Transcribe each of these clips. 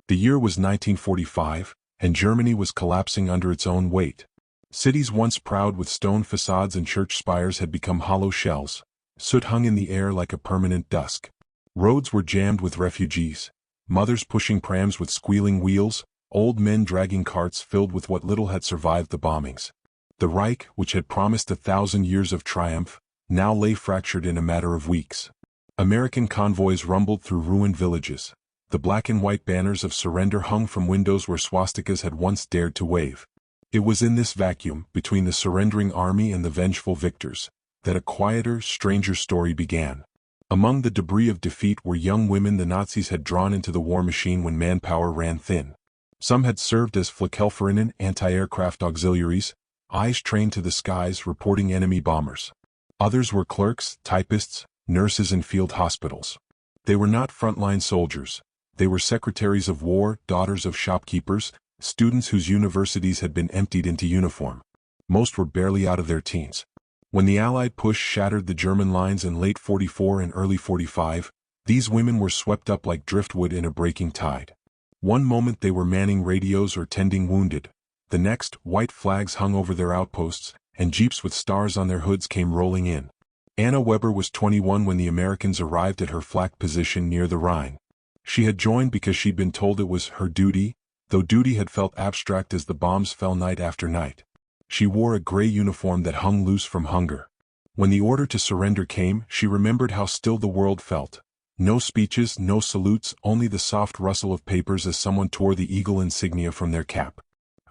The year was 1945, and Germany was collapsing under its own weight. Cities once proud with stone facades and church spires had become hollow shells. Soot hung in the air like a permanent dusk. Roads were jammed with refugees, mothers pushing prams with squealing wheels, old men dragging carts filled with what little had survived the bombings. The Reich, which had promised 1,000 years of triumph, now lay fractured in a matter of weeks. American convoys rumbled through ruined villages. The black and white banners of surrender hung from windows where swastikas had once dared to wave. It was in this vacuum, between the surrendering army and the vengeful victors, that a quieter, stranger story began. Among the debris of defeat were young women the Nazis had drawn into the war machine when manpower ran thin. Some had served as Flakhelferinnen, anti-aircraft auxiliaries, eyes trained to the skies reporting enemy bombers. Others were clerks, typists, nurses in field hospitals. They were not frontline soldiers. They were secretaries of war, daughters of shopkeepers, students whose universities had been emptied into uniform. Most were barely out of their teens. When the Allied push shattered the German lines in late 44 and early 45, these women were swept up like driftwood in a breaking tide. One moment they were manning radios or tending wounded. The next, white flags hung over their outposts, and jeeps with stars on their hoods came rolling in. Anna Weber was 21 when the Americans arrived at her flak position near the Rhine. She had joined because she'd been told it was her duty, though duty had felt abstract as the bombs fell night after night. She wore a gray uniform that hung loose from hunger. When the order to surrender came, she remembered how still the world felt. No speeches, no salutes, only the soft rustle of papers as someone tore the eagle insignia from their cap.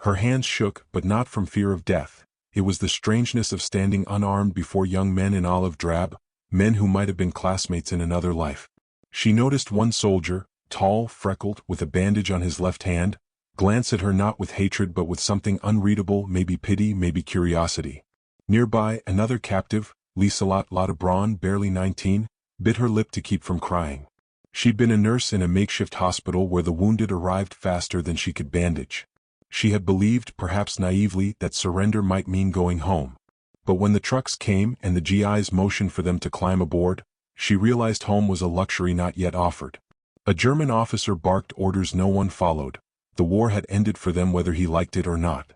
Her hands shook, but not from fear of death. It was the strangeness of standing unarmed before young men in olive drab, men who might have been classmates in another life. She noticed one soldier, tall, freckled, with a bandage on his left hand, glance at her not with hatred but with something unreadable, maybe pity, maybe curiosity. Nearby, another captive, Lieselot Lauterbron, barely 19, bit her lip to keep from crying. She'd been a nurse in a makeshift hospital where the wounded arrived faster than she could bandage. She had believed, perhaps naively, that surrender might mean going home. But when the trucks came and the GIs motioned for them to climb aboard, she realized home was a luxury not yet offered. A German officer barked orders no one followed. The war had ended for them whether he liked it or not.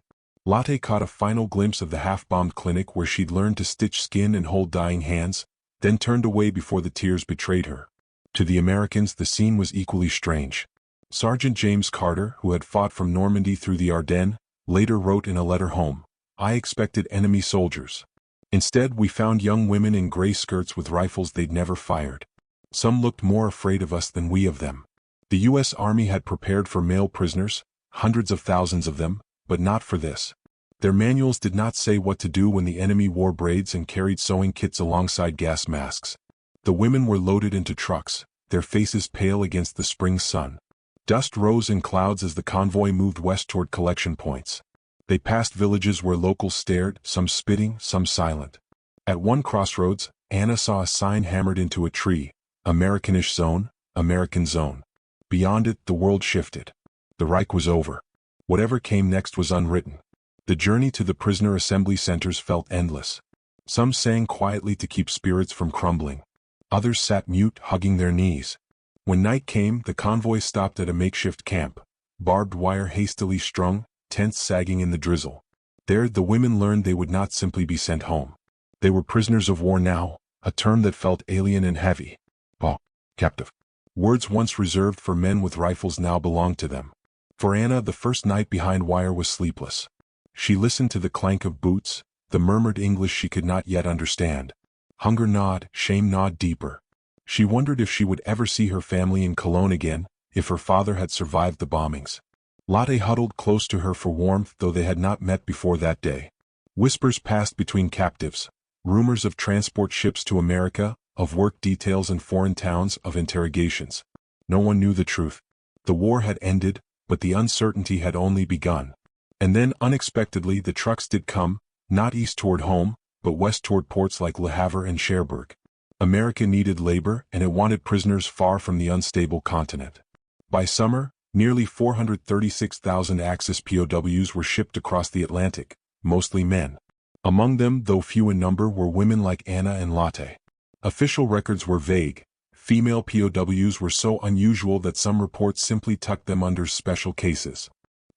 Lotte caught a final glimpse of the half-bombed clinic where she'd learned to stitch skin and hold dying hands, then turned away before the tears betrayed her. To the Americans the scene was equally strange. Sergeant James Carter, who had fought from Normandy through the Ardennes, later wrote in a letter home, "I expected enemy soldiers. Instead we found young women in gray skirts with rifles they'd never fired. Some looked more afraid of us than we of them." The U.S. Army had prepared for male prisoners, hundreds of thousands of them, but not for this. Their manuals did not say what to do when the enemy wore braids and carried sewing kits alongside gas masks. The women were loaded into trucks, their faces pale against the spring sun. Dust rose in clouds as the convoy moved west toward collection points. They passed villages where locals stared, some spitting, some silent. At one crossroads, Anna saw a sign hammered into a tree, "Americanish Zone, American Zone." Beyond it, the world shifted. The Reich was over. Whatever came next was unwritten. The journey to the prisoner assembly centers felt endless. Some sang quietly to keep spirits from crumbling. Others sat mute, hugging their knees. When night came, the convoy stopped at a makeshift camp, barbed wire hastily strung, tents sagging in the drizzle. There, the women learned they would not simply be sent home. They were prisoners of war now, a term that felt alien and heavy. Captive. Words once reserved for men with rifles now belonged to them. For Anna, the first night behind wire was sleepless. She listened to the clank of boots, the murmured English she could not yet understand. Hunger gnawed, shame gnawed deeper. She wondered if she would ever see her family in Cologne again, if her father had survived the bombings. Lotte huddled close to her for warmth, though they had not met before that day. Whispers passed between captives, rumors of transport ships to America, of work details in foreign towns, of interrogations. No one knew the truth. The war had ended, but the uncertainty had only begun. And then, unexpectedly, the trucks did come, not east toward home, but west toward ports like Le Havre and Cherbourg. America needed labor, and it wanted prisoners far from the unstable continent. By summer, nearly 436,000 Axis POWs were shipped across the Atlantic, mostly men. Among them, though few in number, were women like Anna and Lotte. Official records were vague. Female POWs were so unusual that some reports simply tucked them under special cases.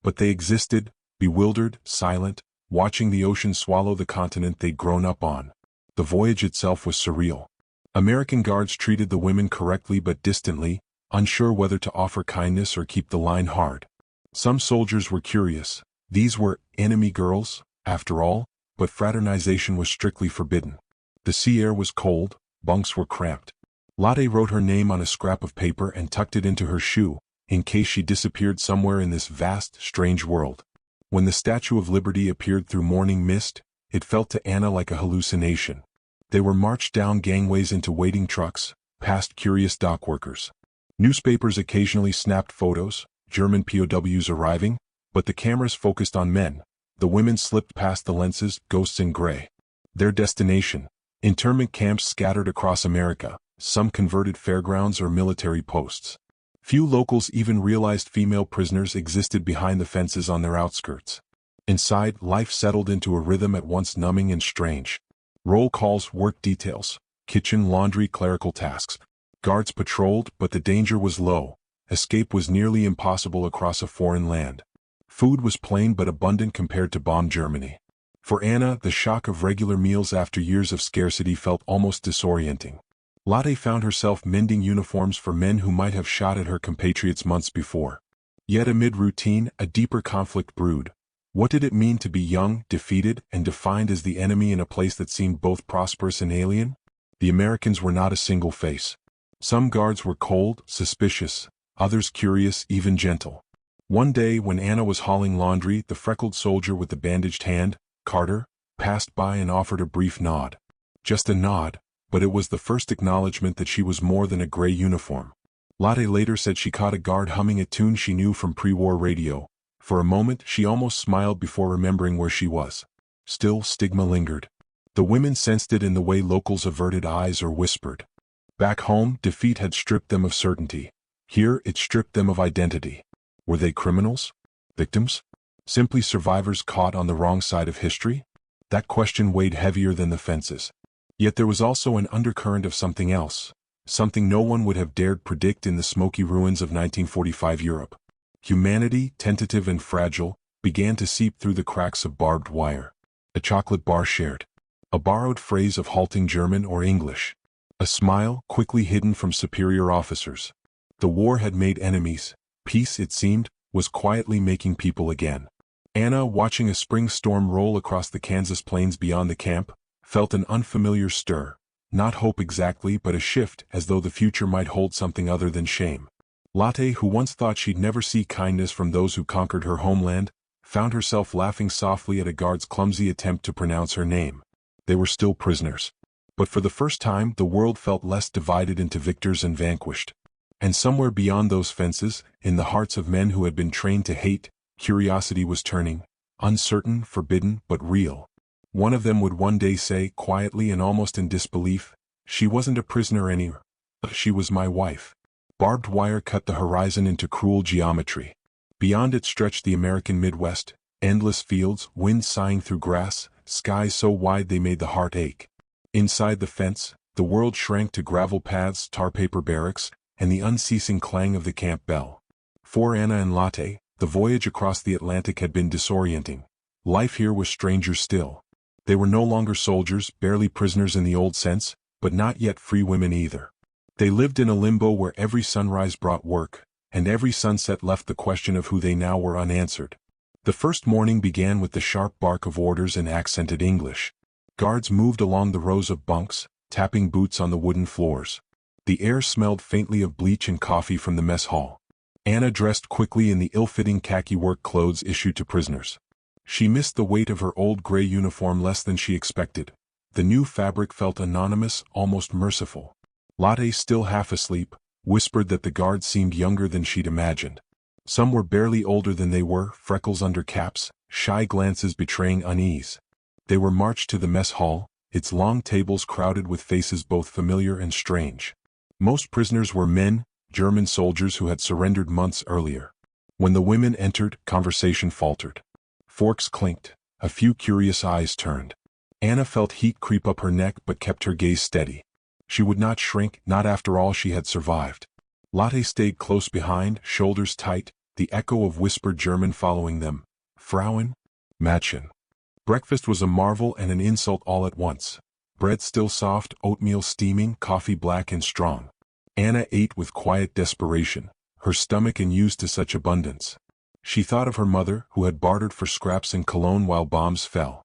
But they existed, bewildered, silent, watching the ocean swallow the continent they'd grown up on. The voyage itself was surreal. American guards treated the women correctly but distantly, unsure whether to offer kindness or keep the line hard. Some soldiers were curious. These were enemy girls, after all, but fraternization was strictly forbidden. The sea air was cold, bunks were cramped. Lotte wrote her name on a scrap of paper and tucked it into her shoe, in case she disappeared somewhere in this vast, strange world. When the Statue of Liberty appeared through morning mist, it felt to Anna like a hallucination. They were marched down gangways into waiting trucks, past curious dock workers. Newspapers occasionally snapped photos, German POWs arriving, but the cameras focused on men. The women slipped past the lenses, ghosts in gray. Their destination: internment camps scattered across America, some converted fairgrounds or military posts. Few locals even realized female prisoners existed behind the fences on their outskirts. Inside, life settled into a rhythm at once numbing and strange. Roll calls, work details, kitchen, laundry, clerical tasks. Guards patrolled, but the danger was low. Escape was nearly impossible across a foreign land. Food was plain but abundant compared to bombed Germany. For Anna, the shock of regular meals after years of scarcity felt almost disorienting. Lotte found herself mending uniforms for men who might have shot at her compatriots months before. Yet amid routine, a deeper conflict brewed. What did it mean to be young, defeated, and defined as the enemy in a place that seemed both prosperous and alien? The Americans were not a single face. Some guards were cold, suspicious, others curious, even gentle. One day when Anna was hauling laundry, the freckled soldier with the bandaged hand, Carter, passed by and offered a brief nod. Just a nod, but it was the first acknowledgement that she was more than a gray uniform. Lotte later said she caught a guard humming a tune she knew from pre-war radio. For a moment, she almost smiled before remembering where she was. Still, stigma lingered. The women sensed it in the way locals averted eyes or whispered. Back home, defeat had stripped them of certainty. Here, it stripped them of identity. Were they criminals? Victims? Simply survivors caught on the wrong side of history? That question weighed heavier than the fences. Yet there was also an undercurrent of something else, something no one would have dared predict in the smoky ruins of 1945 Europe. Humanity, tentative and fragile, began to seep through the cracks of barbed wire. A chocolate bar shared. A borrowed phrase of halting German or English. A smile, quickly hidden from superior officers. The war had made enemies. Peace, it seemed, was quietly making people again. Anna, watching a spring storm roll across the Kansas plains beyond the camp, felt an unfamiliar stir. Not hope exactly, but a shift, as though the future might hold something other than shame. Lotte, who once thought she'd never see kindness from those who conquered her homeland, found herself laughing softly at a guard's clumsy attempt to pronounce her name. They were still prisoners. But for the first time, the world felt less divided into victors and vanquished. And somewhere beyond those fences, in the hearts of men who had been trained to hate, curiosity was turning, uncertain, forbidden, but real. One of them would one day say, quietly and almost in disbelief, "She wasn't a prisoner anymore. She was my wife." Barbed wire cut the horizon into cruel geometry. Beyond it stretched the American Midwest, endless fields, wind sighing through grass, skies so wide they made the heart ache. Inside the fence, the world shrank to gravel paths, tar paper barracks, and the unceasing clang of the camp bell. For Anna and Lotte, the voyage across the Atlantic had been disorienting. Life here was stranger still. They were no longer soldiers, barely prisoners in the old sense, but not yet free women either. They lived in a limbo where every sunrise brought work, and every sunset left the question of who they now were unanswered. The first morning began with the sharp bark of orders in accented English. Guards moved along the rows of bunks, tapping boots on the wooden floors. The air smelled faintly of bleach and coffee from the mess hall. Anna dressed quickly in the ill-fitting khaki work clothes issued to prisoners. She missed the weight of her old gray uniform less than she expected. The new fabric felt anonymous, almost merciful. Lotte, still half asleep, whispered that the guards seemed younger than she'd imagined. Some were barely older than they were, freckles under caps, shy glances betraying unease. They were marched to the mess hall, its long tables crowded with faces both familiar and strange. Most prisoners were men, German soldiers who had surrendered months earlier. When the women entered, conversation faltered. Forks clinked. A few curious eyes turned. Anna felt heat creep up her neck but kept her gaze steady. She would not shrink, not after all she had survived. Lotte stayed close behind, shoulders tight, the echo of whispered German following them. Frauen? Mädchen. Breakfast was a marvel and an insult all at once. Bread still soft, oatmeal steaming, coffee black and strong. Anna ate with quiet desperation, her stomach unused to such abundance. She thought of her mother, who had bartered for scraps in Cologne while bombs fell.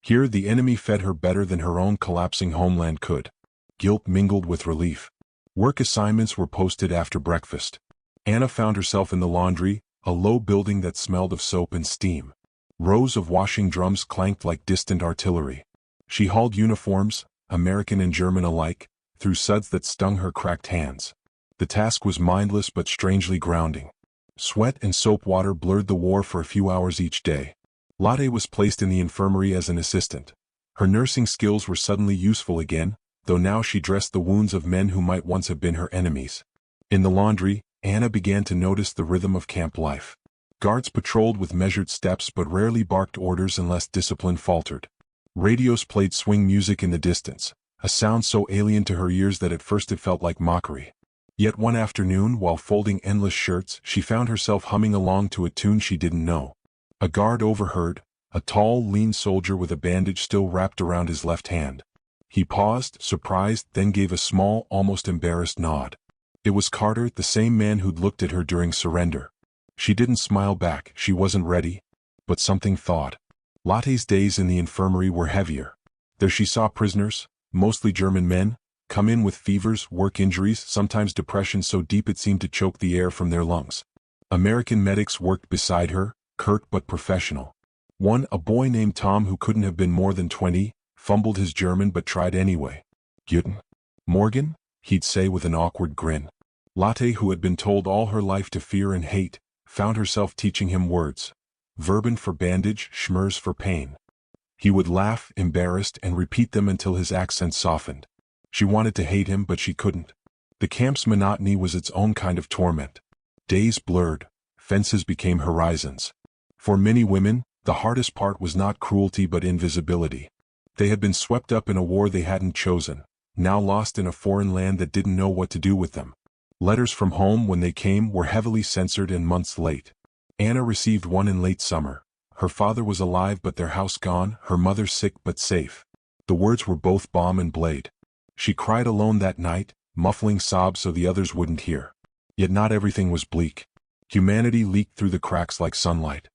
Here the enemy fed her better than her own collapsing homeland could. Guilt mingled with relief. Work assignments were posted after breakfast. Anna found herself in the laundry, a low building that smelled of soap and steam. Rows of washing drums clanked like distant artillery. She hauled uniforms, American and German alike, through suds that stung her cracked hands. The task was mindless but strangely grounding. Sweat and soap water blurred the war for a few hours each day. Lotte was placed in the infirmary as an assistant. Her nursing skills were suddenly useful again, though now she dressed the wounds of men who might once have been her enemies. In the laundry, Anna began to notice the rhythm of camp life. Guards patrolled with measured steps but rarely barked orders unless discipline faltered. Radios played swing music in the distance, a sound so alien to her ears that at first it felt like mockery. Yet one afternoon, while folding endless shirts, she found herself humming along to a tune she didn't know. A guard overheard, a tall, lean soldier with a bandage still wrapped around his left hand. He paused, surprised, then gave a small, almost embarrassed nod. It was Carter, the same man who'd looked at her during surrender. She didn't smile back, she wasn't ready. But something thawed. Lotte's days in the infirmary were heavier. There she saw prisoners, mostly German men, come in with fevers, work injuries, sometimes depression so deep it seemed to choke the air from their lungs. American medics worked beside her, curt but professional. One, a boy named Tom who couldn't have been more than 20, fumbled his German but tried anyway. Guten Morgen, he'd say with an awkward grin. Lotte, who had been told all her life to fear and hate, found herself teaching him words. Verben for bandage, schmerz for pain. He would laugh, embarrassed, and repeat them until his accent softened. She wanted to hate him, but she couldn't. The camp's monotony was its own kind of torment. Days blurred, fences became horizons. For many women, the hardest part was not cruelty but invisibility. They had been swept up in a war they hadn't chosen, now lost in a foreign land that didn't know what to do with them. Letters from home, when they came, were heavily censored and months late. Anna received one in late summer. Her father was alive but their house gone, her mother sick but safe. The words were both bomb and blade. She cried alone that night, muffling sobs so the others wouldn't hear. Yet not everything was bleak. Humanity leaked through the cracks like sunlight.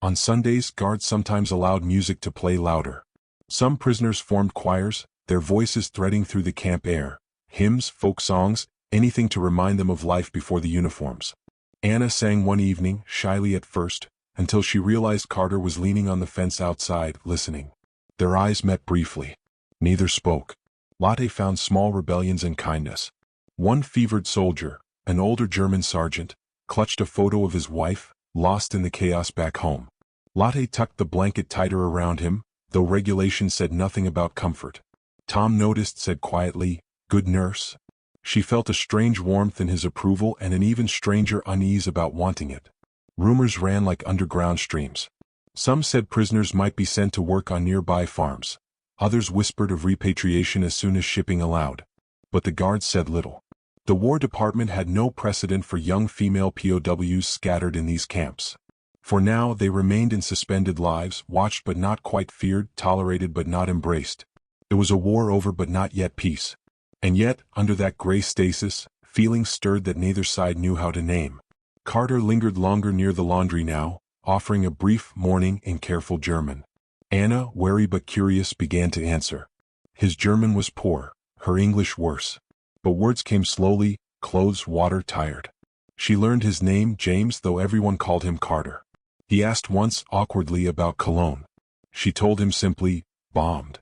On Sundays, guards sometimes allowed music to play louder. Some prisoners formed choirs, their voices threading through the camp air. Hymns, folk songs, anything to remind them of life before the uniforms. Anna sang one evening, shyly at first, until she realized Carter was leaning on the fence outside, listening. Their eyes met briefly. Neither spoke. Lotte found small rebellions in kindness. One fevered soldier, an older German sergeant, clutched a photo of his wife, lost in the chaos back home. Lotte tucked the blanket tighter around him, though regulation said nothing about comfort. Tom noticed, said quietly, "Good nurse." She felt a strange warmth in his approval and an even stranger unease about wanting it. Rumors ran like underground streams. Some said prisoners might be sent to work on nearby farms. Others whispered of repatriation as soon as shipping allowed. But the guards said little. The War Department had no precedent for young female POWs scattered in these camps. For now they remained in suspended lives, watched but not quite feared, tolerated but not embraced. It was a war over but not yet peace. And yet, under that gray stasis, feelings stirred that neither side knew how to name. Carter lingered longer near the laundry now, offering a brief morning in careful German. Anna, wary but curious, began to answer. His German was poor, her English worse. But words came slowly, clothes, water, tired. She learned his name, James, though everyone called him Carter. He asked once, awkwardly, about Cologne. She told him simply, bombed.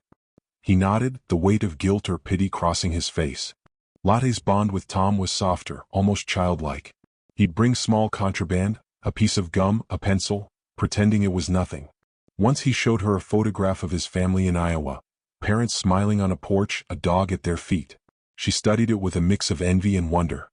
He nodded, the weight of guilt or pity crossing his face. Lotte's bond with Tom was softer, almost childlike. He'd bring small contraband, a piece of gum, a pencil, pretending it was nothing. Once he showed her a photograph of his family in Iowa, parents smiling on a porch, a dog at their feet. She studied it with a mix of envy and wonder.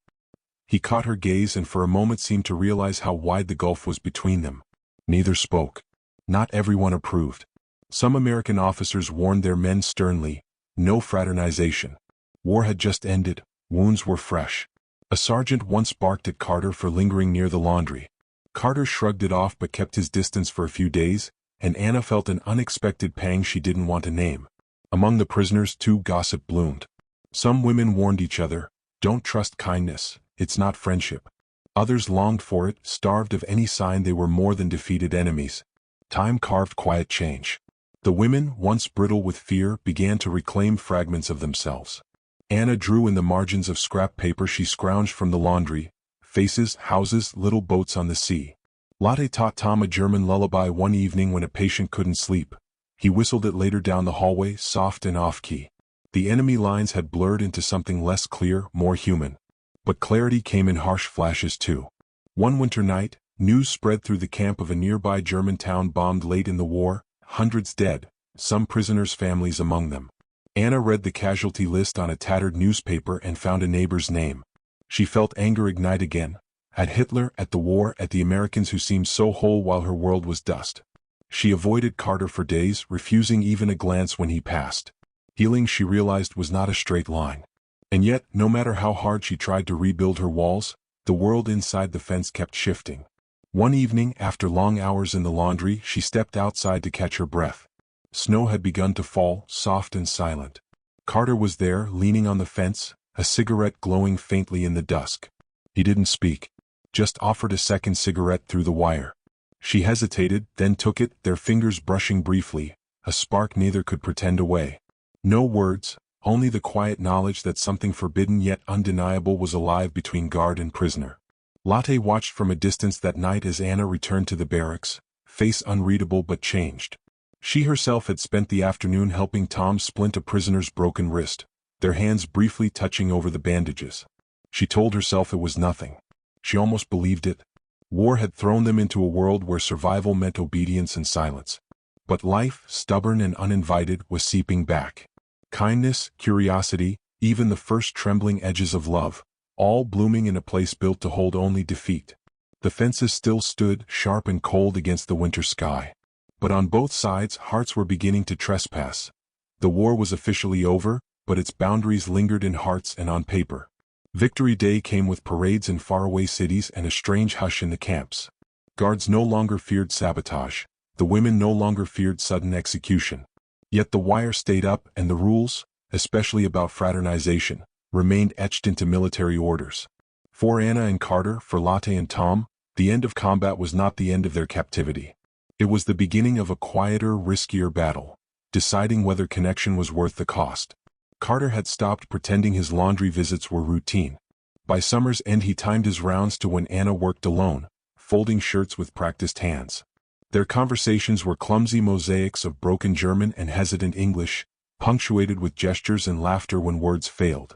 He caught her gaze and for a moment seemed to realize how wide the gulf was between them. Neither spoke. Not everyone approved. Some American officers warned their men sternly, no fraternization. War had just ended, wounds were fresh. A sergeant once barked at Carter for lingering near the laundry. Carter shrugged it off but kept his distance for a few days, and Anna felt an unexpected pang she didn't want to name. Among the prisoners, too, gossip bloomed. Some women warned each other, "Don't trust kindness, it's not friendship." Others longed for it, starved of any sign they were more than defeated enemies. Time carved quiet change. The women, once brittle with fear, began to reclaim fragments of themselves. Anna drew in the margins of scrap paper she scrounged from the laundry: faces, houses, little boats on the sea. Lotte taught Tom a German lullaby one evening when a patient couldn't sleep. He whistled it later down the hallway, soft and off-key. The enemy lines had blurred into something less clear, more human. But clarity came in harsh flashes too. One winter night, news spread through the camp of a nearby German town bombed late in the war, hundreds dead, some prisoners' families among them. Anna read the casualty list on a tattered newspaper and found a neighbor's name. She felt anger ignite again. At Hitler, at the war, at the Americans who seemed so whole while her world was dust. She avoided Carter for days, refusing even a glance when he passed. Healing, she realized, was not a straight line. And yet, no matter how hard she tried to rebuild her walls, the world inside the fence kept shifting. One evening, after long hours in the laundry, she stepped outside to catch her breath. Snow had begun to fall, soft and silent. Carter was there, leaning on the fence, a cigarette glowing faintly in the dusk. He didn't speak, just offered a second cigarette through the wire. She hesitated, then took it, their fingers brushing briefly, a spark neither could pretend away. No words, only the quiet knowledge that something forbidden yet undeniable was alive between guard and prisoner. Lotte watched from a distance that night as Anna returned to the barracks, face unreadable but changed. She herself had spent the afternoon helping Tom splint a prisoner's broken wrist, their hands briefly touching over the bandages. She told herself it was nothing. She almost believed it. War had thrown them into a world where survival meant obedience and silence. But life, stubborn and uninvited, was seeping back. Kindness, curiosity, even the first trembling edges of love, all blooming in a place built to hold only defeat. The fences still stood, sharp and cold against the winter sky. But on both sides, hearts were beginning to trespass. The war was officially over, but its boundaries lingered in hearts and on paper. Victory Day came with parades in faraway cities and a strange hush in the camps. Guards no longer feared sabotage. The women no longer feared sudden execution. Yet the wire stayed up, and the rules, especially about fraternization, remained etched into military orders. For Anna and Carter, for Lotte and Tom, the end of combat was not the end of their captivity. It was the beginning of a quieter, riskier battle, deciding whether connection was worth the cost. Carter had stopped pretending his laundry visits were routine. By summer's end he timed his rounds to when Anna worked alone, folding shirts with practiced hands. Their conversations were clumsy mosaics of broken German and hesitant English, punctuated with gestures and laughter when words failed.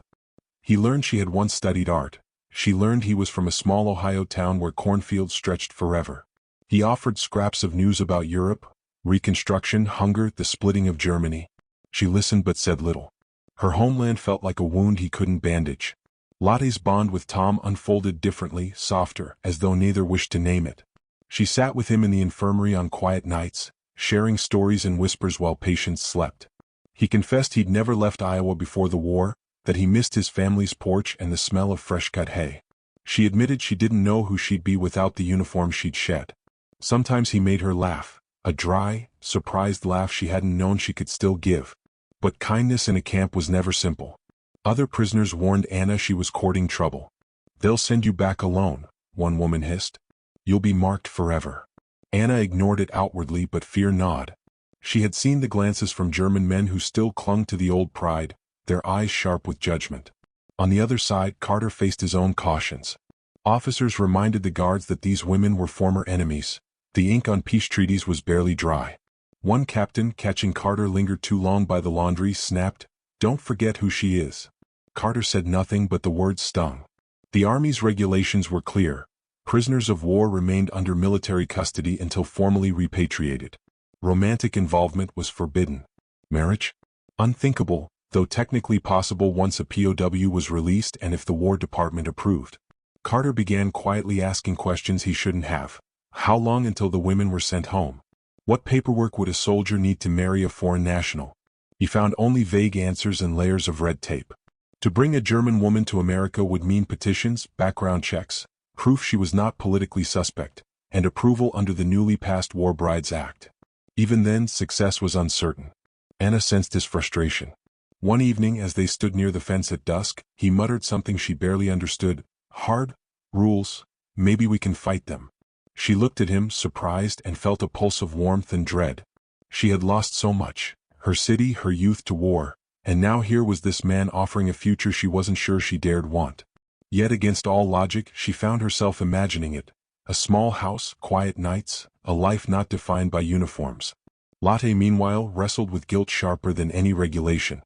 He learned she had once studied art. She learned he was from a small Ohio town where cornfields stretched forever. He offered scraps of news about Europe, Reconstruction, hunger, the splitting of Germany. She listened but said little. Her homeland felt like a wound he couldn't bandage. Lotte's bond with Tom unfolded differently, softer, as though neither wished to name it. She sat with him in the infirmary on quiet nights, sharing stories and whispers while patients slept. He confessed he'd never left Iowa before the war, that he missed his family's porch and the smell of fresh-cut hay. She admitted she didn't know who she'd be without the uniform she'd shed. Sometimes he made her laugh, a dry, surprised laugh she hadn't known she could still give. But kindness in a camp was never simple. Other prisoners warned Anna she was courting trouble. "They'll send you back alone," one woman hissed. "You'll be marked forever." Anna ignored it outwardly but fear gnawed. She had seen the glances from German men who still clung to the old pride, their eyes sharp with judgment. On the other side, Carter faced his own cautions. Officers reminded the guards that these women were former enemies. The ink on peace treaties was barely dry. One captain, catching Carter lingered too long by the laundry, snapped, "Don't forget who she is." Carter said nothing, but the words stung. The Army's regulations were clear. Prisoners of war remained under military custody until formally repatriated. Romantic involvement was forbidden. Marriage? Unthinkable, though technically possible once a POW was released and if the War Department approved. Carter began quietly asking questions he shouldn't have. How long until the women were sent home? What paperwork would a soldier need to marry a foreign national? He found only vague answers and layers of red tape. To bring a German woman to America would mean petitions, background checks, proof she was not politically suspect, and approval under the newly passed War Brides Act. Even then, success was uncertain. Anna sensed his frustration. One evening, as they stood near the fence at dusk, he muttered something she barely understood. Hard rules, maybe we can fight them. She looked at him, surprised, and felt a pulse of warmth and dread. She had lost so much, her city, her youth to war, and now here was this man offering a future she wasn't sure she dared want. Yet against all logic, she found herself imagining it. A small house, quiet nights, a life not defined by uniforms. Lotte, meanwhile, wrestled with guilt sharper than any regulation.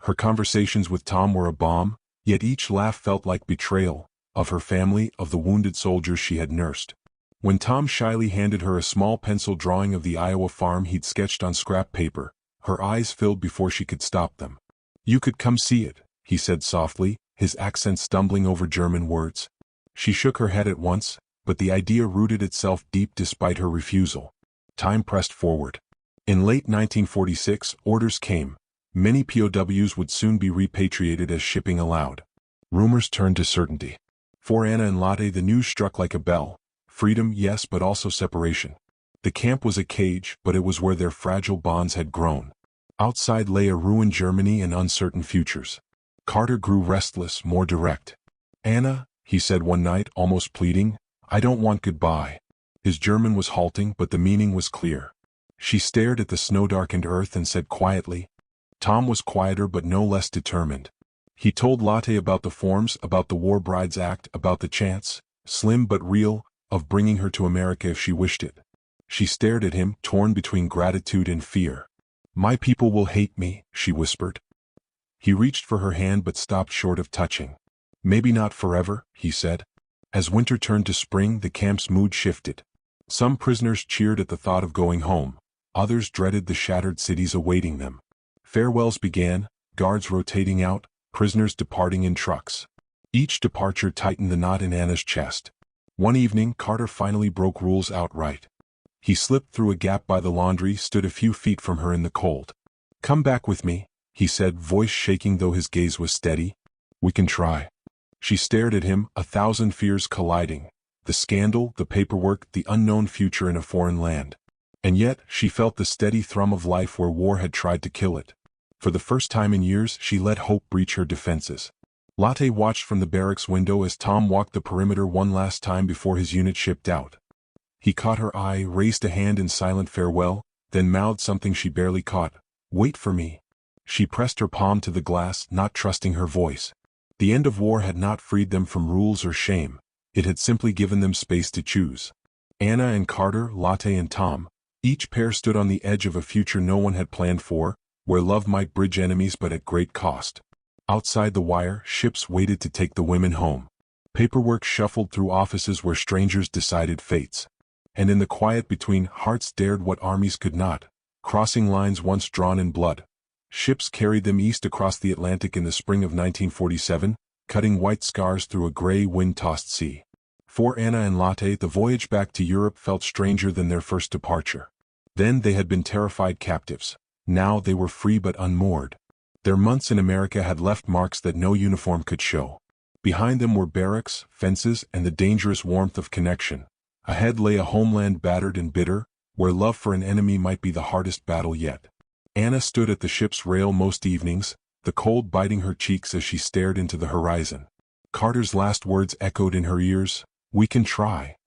Her conversations with Tom were a balm, yet each laugh felt like betrayal, of her family, of the wounded soldiers she had nursed. When Tom shyly handed her a small pencil drawing of the Iowa farm he'd sketched on scrap paper, her eyes filled before she could stop them. You could come see it, he said softly, his accent stumbling over German words. She shook her head at once, but the idea rooted itself deep despite her refusal. Time pressed forward. In late 1946, orders came. Many POWs would soon be repatriated as shipping allowed. Rumors turned to certainty. For Anna and Lotte, the news struck like a bell. Freedom, yes, but also separation. The camp was a cage, but it was where their fragile bonds had grown. Outside lay a ruined Germany and uncertain futures. Carter grew restless, more direct. Anna, he said one night, almost pleading, I don't want goodbye. His German was halting, but the meaning was clear. She stared at the snow-darkened earth and said quietly. Tom was quieter but no less determined. He told Lotte about the forms, about the War Brides Act, about the chance, slim but real, of bringing her to America if she wished it. She stared at him, torn between gratitude and fear. My people will hate me, she whispered. He reached for her hand but stopped short of touching. Maybe not forever, he said. As winter turned to spring, the camp's mood shifted. Some prisoners cheered at the thought of going home. Others dreaded the shattered cities awaiting them. Farewells began, guards rotating out, prisoners departing in trucks. Each departure tightened the knot in Anna's chest. One evening, Carter finally broke rules outright. He slipped through a gap by the laundry, stood a few feet from her in the cold. Come back with me, he said, voice shaking though his gaze was steady. We can try. She stared at him, a thousand fears colliding. The scandal, the paperwork, the unknown future in a foreign land. And yet, she felt the steady thrum of life where war had tried to kill it. For the first time in years, she let hope breach her defenses. Lotte watched from the barracks window as Tom walked the perimeter one last time before his unit shipped out. He caught her eye, raised a hand in silent farewell, then mouthed something she barely caught. Wait for me. She pressed her palm to the glass, not trusting her voice. The end of war had not freed them from rules or shame. It had simply given them space to choose. Anna and Carter, Lotte and Tom, each pair stood on the edge of a future no one had planned for, where love might bridge enemies but at great cost. Outside the wire, ships waited to take the women home. Paperwork shuffled through offices where strangers decided fates. And in the quiet between, hearts dared what armies could not, crossing lines once drawn in blood. Ships carried them east across the Atlantic in the spring of 1947, cutting white scars through a gray, wind-tossed sea. For Anna and Lotte, the voyage back to Europe felt stranger than their first departure. Then they had been terrified captives. Now they were free but unmoored. Their months in America had left marks that no uniform could show. Behind them were barracks, fences, and the dangerous warmth of connection. Ahead lay a homeland battered and bitter, where love for an enemy might be the hardest battle yet. Anna stood at the ship's rail most evenings, the cold biting her cheeks as she stared into the horizon. Carter's last words echoed in her ears, "We can try."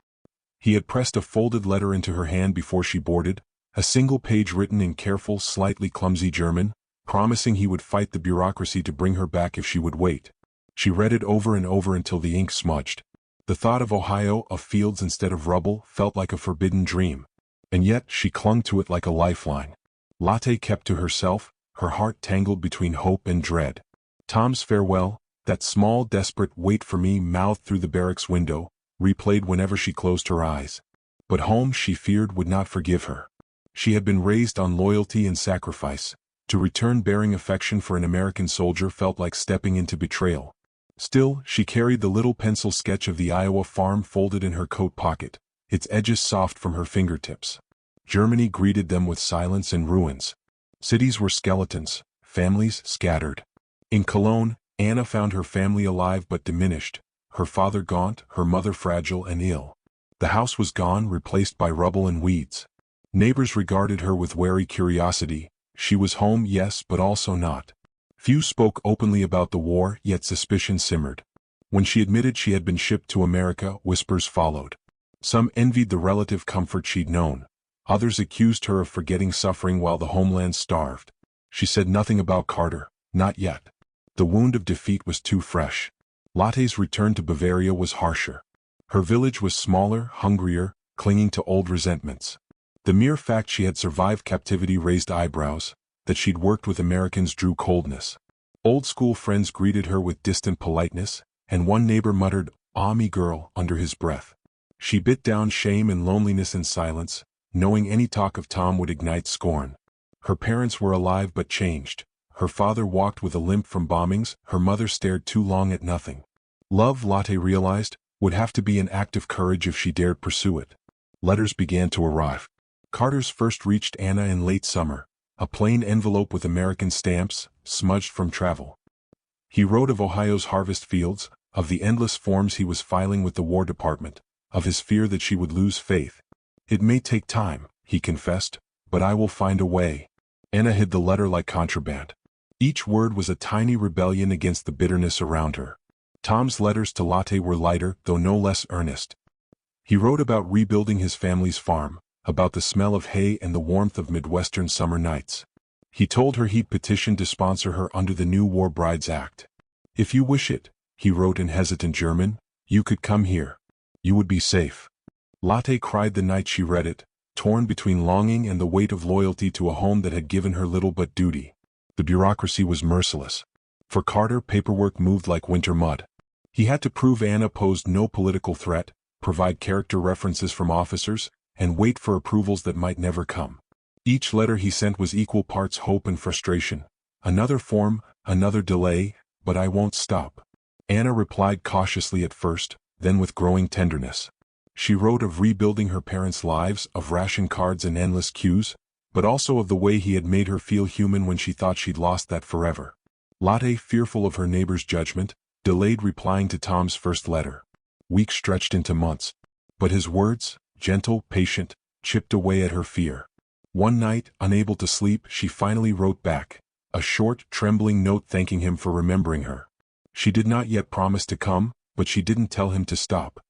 He had pressed a folded letter into her hand before she boarded, a single page written in careful, slightly clumsy German, promising he would fight the bureaucracy to bring her back if she would wait. She read it over and over until the ink smudged. The thought of Ohio, of fields instead of rubble, felt like a forbidden dream. And yet, she clung to it like a lifeline. Lotte kept to herself, her heart tangled between hope and dread. Tom's farewell, that small, desperate "wait for me" mouthed through the barracks window, replayed whenever she closed her eyes. But home, she feared, would not forgive her. She had been raised on loyalty and sacrifice. To return bearing affection for an American soldier felt like stepping into betrayal. Still, she carried the little pencil sketch of the Iowa farm folded in her coat pocket, its edges soft from her fingertips. Germany greeted them with silence and ruins. Cities were skeletons, families scattered. In Cologne, Anna found her family alive but diminished, her father gaunt, her mother fragile and ill. The house was gone, replaced by rubble and weeds. Neighbors regarded her with wary curiosity. She was home, yes, but also not. Few spoke openly about the war, yet suspicion simmered. When she admitted she had been shipped to America, whispers followed. Some envied the relative comfort she'd known. Others accused her of forgetting suffering while the homeland starved. She said nothing about Carter, not yet. The wound of defeat was too fresh. Lotte's return to Bavaria was harsher. Her village was smaller, hungrier, clinging to old resentments. The mere fact she had survived captivity raised eyebrows, that she'd worked with Americans drew coldness. Old school friends greeted her with distant politeness, and one neighbor muttered, "Ah, me girl," under his breath. She bit down shame and loneliness in silence, knowing any talk of Tom would ignite scorn. Her parents were alive but changed. Her father walked with a limp from bombings, her mother stared too long at nothing. Love, Lotte realized, would have to be an act of courage if she dared pursue it. Letters began to arrive. Carter's first reached Anna in late summer, a plain envelope with American stamps, smudged from travel. He wrote of Ohio's harvest fields, of the endless forms he was filing with the War Department, of his fear that she would lose faith. "It may take time," he confessed, "but I will find a way." Anna hid the letter like contraband. Each word was a tiny rebellion against the bitterness around her. Tom's letters to Lotte were lighter, though no less earnest. He wrote about rebuilding his family's farm, about the smell of hay and the warmth of Midwestern summer nights. He told her he'd petition to sponsor her under the new War Brides Act. "If you wish it," he wrote in hesitant German, "you could come here. You would be safe." Lotte cried the night she read it, torn between longing and the weight of loyalty to a home that had given her little but duty. The bureaucracy was merciless. For Carter, paperwork moved like winter mud. He had to prove Anna posed no political threat, provide character references from officers, and wait for approvals that might never come. Each letter he sent was equal parts hope and frustration. Another form, another delay, but I won't stop. Anna replied cautiously at first, then with growing tenderness. She wrote of rebuilding her parents' lives, of ration cards and endless queues, but also of the way he had made her feel human when she thought she'd lost that forever. Lotte, fearful of her neighbor's judgment, delayed replying to Tom's first letter. Weeks stretched into months. But his words, gentle, patient, chipped away at her fear. One night, unable to sleep, she finally wrote back, a short, trembling note thanking him for remembering her. She did not yet promise to come, but she didn't tell him to stop.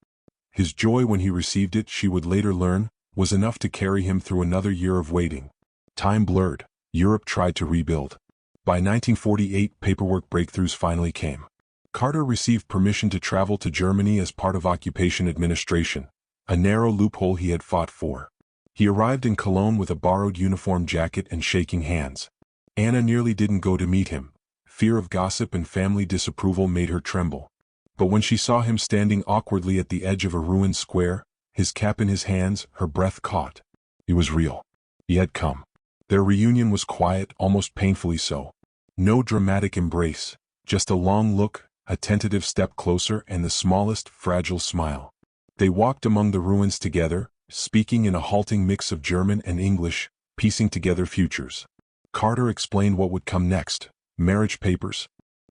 His joy when he received it, she would later learn, was enough to carry him through another year of waiting. Time blurred. Europe tried to rebuild. By 1948, paperwork breakthroughs finally came. Carter received permission to travel to Germany as part of occupation administration, a narrow loophole he had fought for. He arrived in Cologne with a borrowed uniform jacket and shaking hands. Anna nearly didn't go to meet him. Fear of gossip and family disapproval made her tremble. But when she saw him standing awkwardly at the edge of a ruined square, his cap in his hands, her breath caught. It was real. He had come. Their reunion was quiet, almost painfully so. No dramatic embrace, just a long look, a tentative step closer, and the smallest, fragile smile. They walked among the ruins together, speaking in a halting mix of German and English, piecing together futures. Carter explained what would come next. Marriage papers.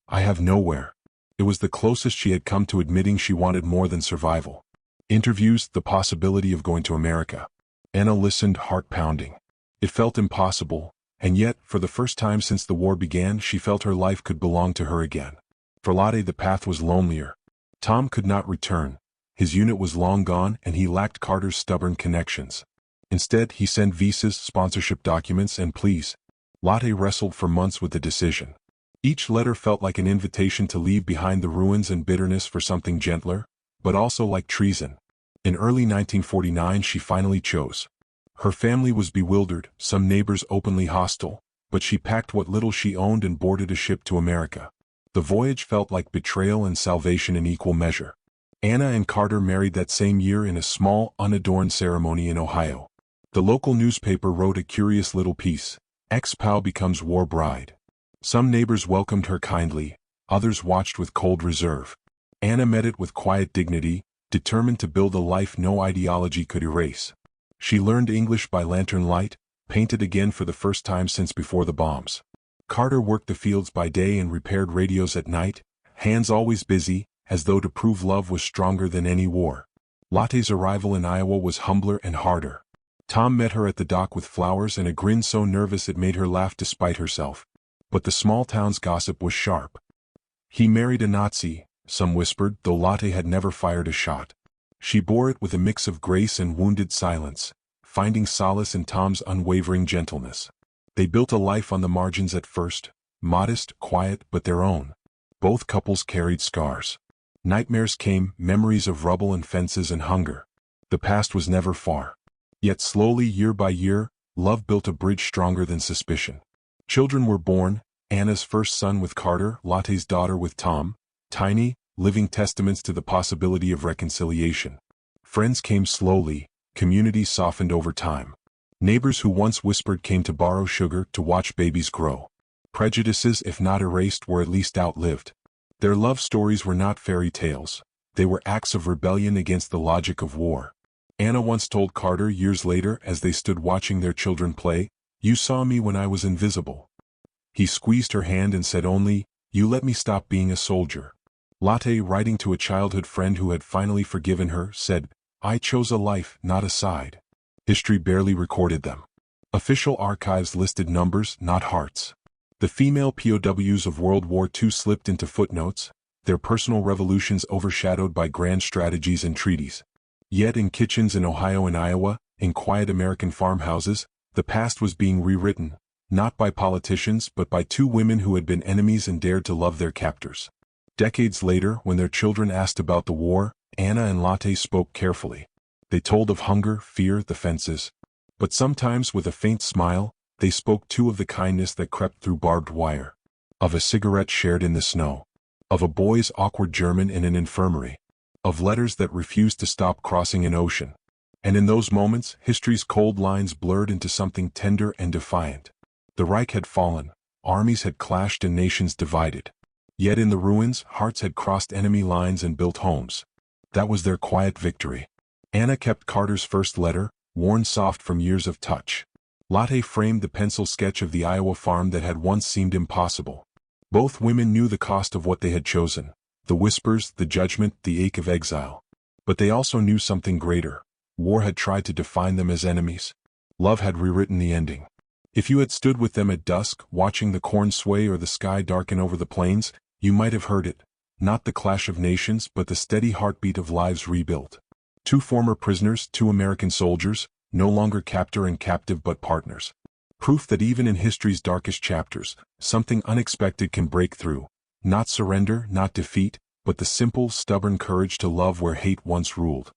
"I have nowhere." It was the closest she had come to admitting she wanted more than survival. Interviews, the possibility of going to America. Anna listened, heart pounding. It felt impossible, and yet, for the first time since the war began, she felt her life could belong to her again. For Lotte, the path was lonelier. Tom could not return. His unit was long gone, and he lacked Carter's stubborn connections. Instead, he sent visas, sponsorship documents, and pleas. Lotte wrestled for months with the decision. Each letter felt like an invitation to leave behind the ruins and bitterness for something gentler, but also like treason. In early 1949, she finally chose. Her family was bewildered, some neighbors openly hostile, but she packed what little she owned and boarded a ship to America. The voyage felt like betrayal and salvation in equal measure. Anna and Carter married that same year in a small, unadorned ceremony in Ohio. The local newspaper wrote a curious little piece, "Ex-POW becomes war bride." Some neighbors welcomed her kindly, others watched with cold reserve. Anna met it with quiet dignity, determined to build a life no ideology could erase. She learned English by lantern light, painted again for the first time since before the bombs. Carter worked the fields by day and repaired radios at night, hands always busy, as though to prove love was stronger than any war. Lotte's arrival in Iowa was humbler and harder. Tom met her at the dock with flowers and a grin so nervous it made her laugh despite herself. But the small town's gossip was sharp. He married a Nazi, some whispered, though Lotte had never fired a shot. She bore it with a mix of grace and wounded silence, finding solace in Tom's unwavering gentleness. They built a life on the margins at first, modest, quiet, but their own. Both couples carried scars. Nightmares came, memories of rubble and fences and hunger. The past was never far. Yet slowly, year by year, love built a bridge stronger than suspicion. Children were born, Anna's first son with Carter, Lotte's daughter with Tom, tiny, living testaments to the possibility of reconciliation. Friends came slowly, communities softened over time. Neighbors who once whispered came to borrow sugar to watch babies grow. Prejudices, if not erased, were at least outlived. Their love stories were not fairy tales. They were acts of rebellion against the logic of war. Anna once told Carter years later as they stood watching their children play, "You saw me when I was invisible." He squeezed her hand and said only, "You let me stop being a soldier." Lotte, writing to a childhood friend who had finally forgiven her, said, "I chose a life, not a side." History barely recorded them. Official archives listed numbers, not hearts. The female POWs of World War II slipped into footnotes, their personal revolutions overshadowed by grand strategies and treaties. Yet in kitchens in Ohio and Iowa, in quiet American farmhouses, the past was being rewritten, not by politicians but by two women who had been enemies and dared to love their captors. Decades later, when their children asked about the war, Anna and Lotte spoke carefully. They told of hunger, fear, the fences. But sometimes with a faint smile, they spoke too of the kindness that crept through barbed wire. Of a cigarette shared in the snow. Of a boy's awkward German in an infirmary. Of letters that refused to stop crossing an ocean. And in those moments, history's cold lines blurred into something tender and defiant. The Reich had fallen, armies had clashed and nations divided. Yet in the ruins, hearts had crossed enemy lines and built homes. That was their quiet victory. Anna kept Carter's first letter, worn soft from years of touch. Lotte framed the pencil sketch of the Iowa farm that had once seemed impossible. Both women knew the cost of what they had chosen, the whispers, the judgment, the ache of exile. But they also knew something greater. War had tried to define them as enemies. Love had rewritten the ending. If you had stood with them at dusk, watching the corn sway or the sky darken over the plains, you might have heard it. Not the clash of nations, but the steady heartbeat of lives rebuilt. Two former prisoners, two American soldiers, no longer captor and captive but partners. Proof that even in history's darkest chapters, something unexpected can break through. Not surrender, not defeat, but the simple, stubborn courage to love where hate once ruled.